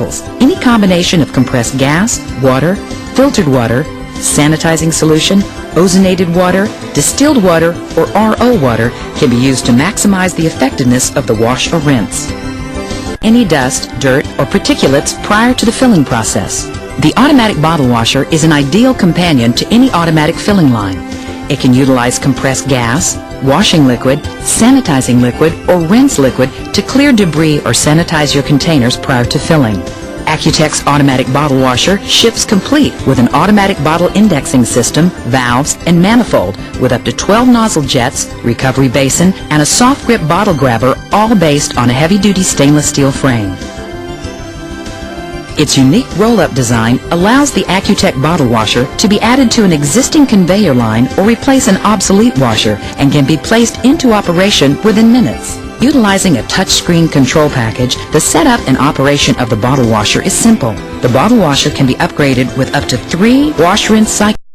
chemicals. Any combination of compressed gas, water, filtered water, sanitizing solution, ozonated water, distilled water, or RO water can be used to maximize the effectiveness of the wash or rinse. Any dust, dirt, or particulates prior to the filling process. The automatic bottle washer is an ideal companion to any automatic filling line. It can utilize compressed gas, washing liquid, sanitizing liquid, or rinse liquid to clear debris or sanitize your containers prior to filling. Accutex automatic bottle washer ships complete with an automatic bottle indexing system, valves, and manifold with up to 12 nozzle jets, recovery basin, and a soft grip bottle grabber, all based on a heavy-duty stainless steel frame. Its unique roll-up design allows the Accutex bottle washer to be added to an existing conveyor line or replace an obsolete washer and can be placed into operation within minutes. Utilizing a touchscreen control package, the setup and operation of the bottle washer is simple. The bottle washer can be upgraded with up to 3 wash-rinse cycles.